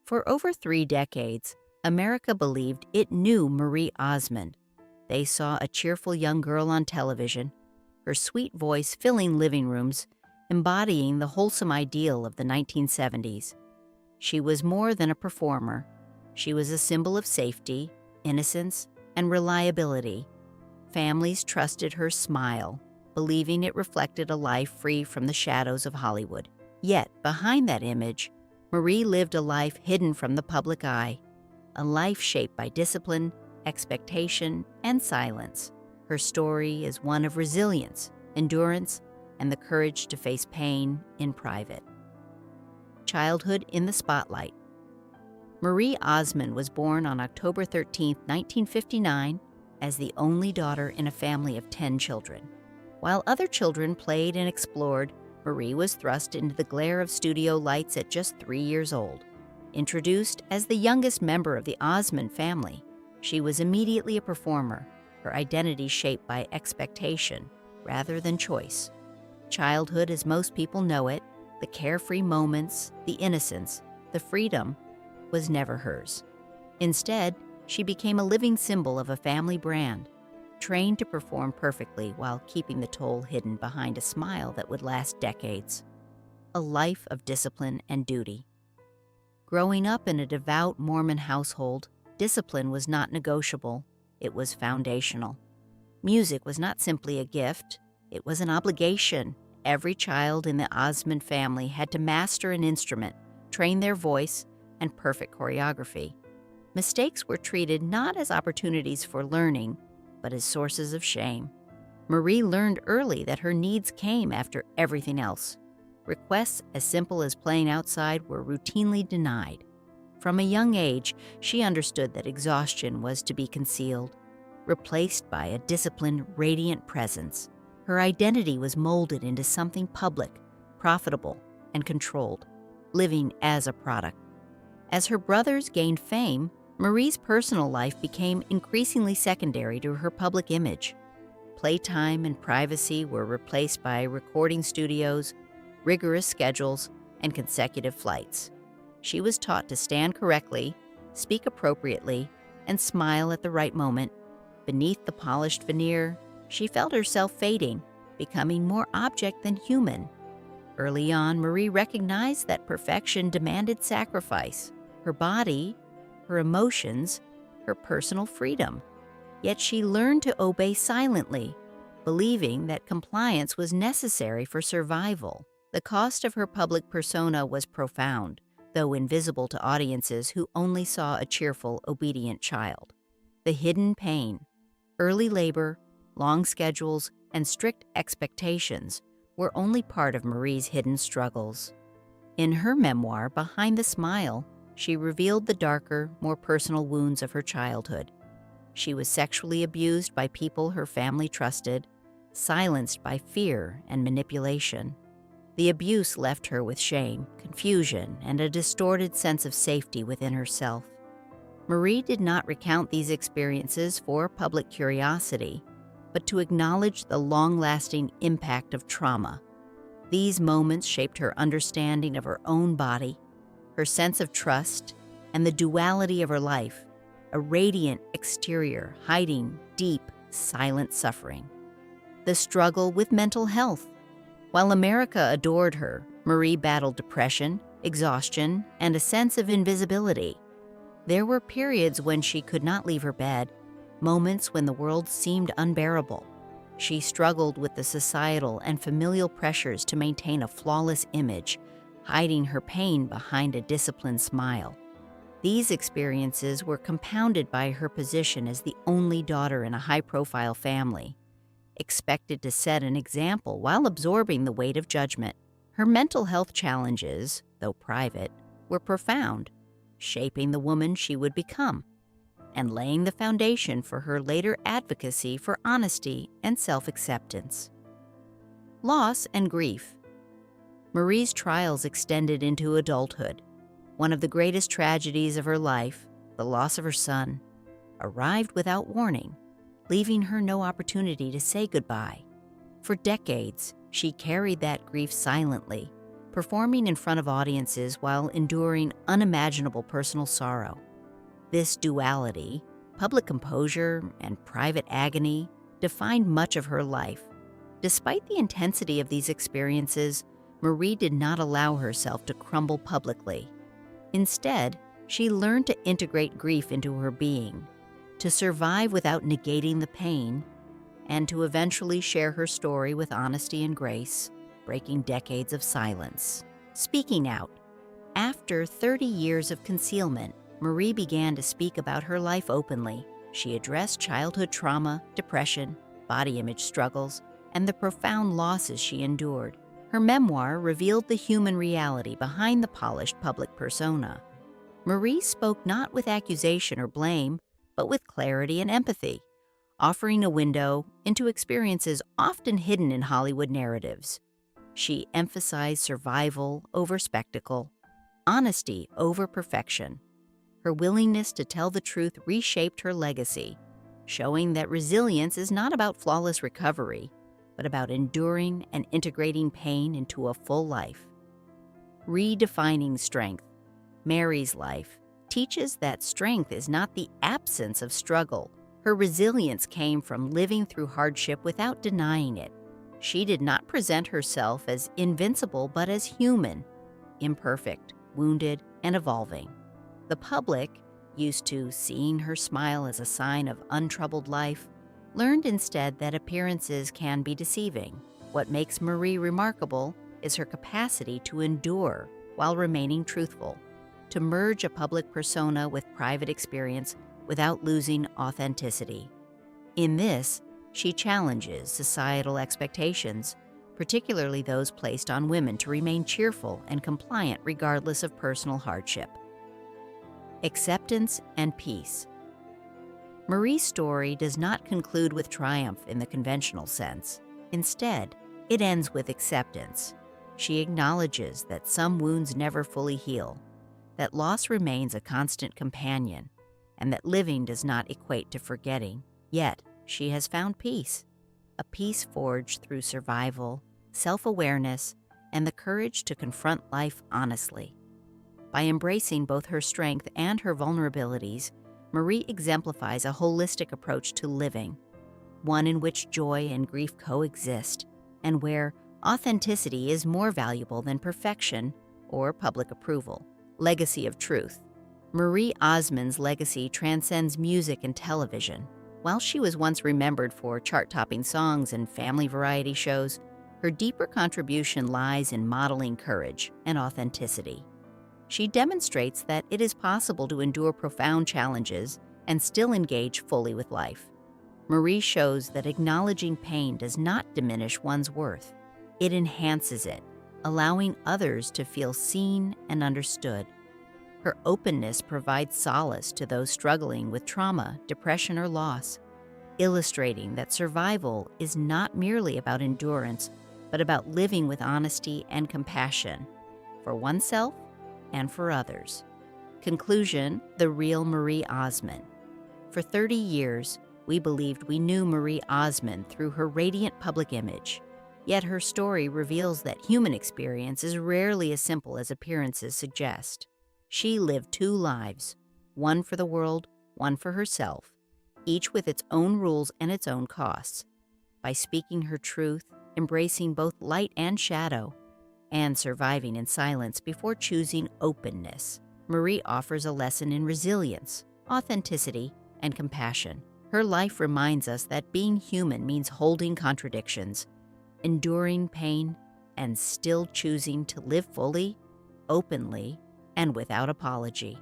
For over 3 decades, America believed it knew Marie Osmond. They saw a cheerful young girl on television, her sweet voice filling living rooms, embodying the wholesome ideal of the 1970s. She was more than a performer. She was a symbol of safety, innocence, and reliability. Families trusted her smile, believing it reflected a life free from the shadows of Hollywood. Yet, behind that image, Marie lived a life hidden from the public eye, a life shaped by discipline, expectation, and silence. Her story is one of resilience, endurance, and the courage to face pain in private. Childhood in the spotlight. Marie Osmond was born on October 13, 1959, as the only daughter in a family of 10 children. While other children played and explored, Marie was thrust into the glare of studio lights at just 3 years old. Introduced as the youngest member of the Osmond family, she was immediately a performer, her identity shaped by expectation rather than choice. Childhood, as most people know it, the carefree moments, the innocence, the freedom, was never hers. Instead, she became a living symbol of a family brand, trained to perform perfectly while keeping the toll hidden behind a smile that would last decades. A life of discipline and duty. Growing up in a devout Mormon household, discipline was not negotiable, it was foundational. Music was not simply a gift, it was an obligation. Every child in the Osmond family had to master an instrument, train their voice, and perfect choreography. Mistakes were treated not as opportunities for learning, but as sources of shame. Marie learned early that her needs came after everything else. Requests as simple as playing outside were routinely denied. From a young age, she understood that exhaustion was to be concealed, replaced by a disciplined, radiant presence. Her identity was molded into something public, profitable, and controlled, living as a product. As her brothers gained fame, Marie's personal life became increasingly secondary to her public image. Playtime and privacy were replaced by recording studios, rigorous schedules, and consecutive flights. She was taught to stand correctly, speak appropriately, and smile at the right moment. Beneath the polished veneer, she felt herself fading, becoming more object than human. Early on, Marie recognized that perfection demanded sacrifice. Her body, her emotions, her personal freedom. Yet she learned to obey silently, believing that compliance was necessary for survival. The cost of her public persona was profound, though invisible to audiences who only saw a cheerful, obedient child. The hidden pain, early labor, long schedules, and strict expectations were only part of Marie's hidden struggles. In her memoir, Behind the Smile, she revealed the darker, more personal wounds of her childhood. She was sexually abused by people her family trusted, silenced by fear and manipulation. The abuse left her with shame, confusion, and a distorted sense of safety within herself. Marie did not recount these experiences for public curiosity, but to acknowledge the long-lasting impact of trauma. These moments shaped her understanding of her own body, her sense of trust, and the duality of her life, a radiant exterior hiding deep, silent suffering. The struggle with mental health. While America adored her, Marie battled depression, exhaustion, and a sense of invisibility. There were periods when she could not leave her bed, moments when the world seemed unbearable. She struggled with the societal and familial pressures to maintain a flawless image, hiding her pain behind a disciplined smile. These experiences were compounded by her position as the only daughter in a high-profile family, expected to set an example while absorbing the weight of judgment. Her mental health challenges, though private, were profound, shaping the woman she would become, and laying the foundation for her later advocacy for honesty and self-acceptance. Loss and grief. Marie's trials extended into adulthood. One of the greatest tragedies of her life, the loss of her son, arrived without warning, leaving her no opportunity to say goodbye. For decades, she carried that grief silently, performing in front of audiences while enduring unimaginable personal sorrow. This duality, public composure and private agony, defined much of her life. Despite the intensity of these experiences, Marie did not allow herself to crumble publicly. Instead, she learned to integrate grief into her being, to survive without negating the pain, and to eventually share her story with honesty and grace, breaking decades of silence. Speaking out. After 30 years of concealment, Marie began to speak about her life openly. She addressed childhood trauma, depression, body image struggles, and the profound losses she endured. Her memoir revealed the human reality behind the polished public persona. Marie spoke not with accusation or blame, but with clarity and empathy, offering a window into experiences often hidden in Hollywood narratives. She emphasized survival over spectacle, honesty over perfection. Her willingness to tell the truth reshaped her legacy, showing that resilience is not about flawless recovery, but about enduring and integrating pain into a full life. Redefining strength. Mary's life teaches that strength is not the absence of struggle. Her resilience came from living through hardship without denying it. She did not present herself as invincible, but as human, imperfect, wounded, and evolving. The public, used to seeing her smile as a sign of untroubled life, learned instead that appearances can be deceiving. What makes Marie remarkable is her capacity to endure while remaining truthful, to merge a public persona with private experience without losing authenticity. In this, she challenges societal expectations, particularly those placed on women to remain cheerful and compliant regardless of personal hardship. Acceptance and peace. Marie's story does not conclude with triumph in the conventional sense. Instead, it ends with acceptance. She acknowledges that some wounds never fully heal, that loss remains a constant companion, and that living does not equate to forgetting. Yet, she has found peace, a peace forged through survival, self-awareness, and the courage to confront life honestly. By embracing both her strength and her vulnerabilities, Marie exemplifies a holistic approach to living, one in which joy and grief coexist, and where authenticity is more valuable than perfection or public approval. Legacy of truth. Marie Osmond's legacy transcends music and television. While she was once remembered for chart-topping songs and family variety shows, her deeper contribution lies in modeling courage and authenticity. She demonstrates that it is possible to endure profound challenges and still engage fully with life. Marie shows that acknowledging pain does not diminish one's worth. It enhances it, allowing others to feel seen and understood. Her openness provides solace to those struggling with trauma, depression, or loss, illustrating that survival is not merely about endurance, but about living with honesty and compassion for oneself and for others. Conclusion: the real Marie Osmond. For 30 years, we believed we knew Marie Osmond through her radiant public image. Yet her story reveals that human experience is rarely as simple as appearances suggest. She lived two lives, one for the world, one for herself, each with its own rules and its own costs. By speaking her truth, embracing both light and shadow, and surviving in silence before choosing openness, Marie offers a lesson in resilience, authenticity, and compassion. Her life reminds us that being human means holding contradictions, enduring pain, and still choosing to live fully, openly, and without apology.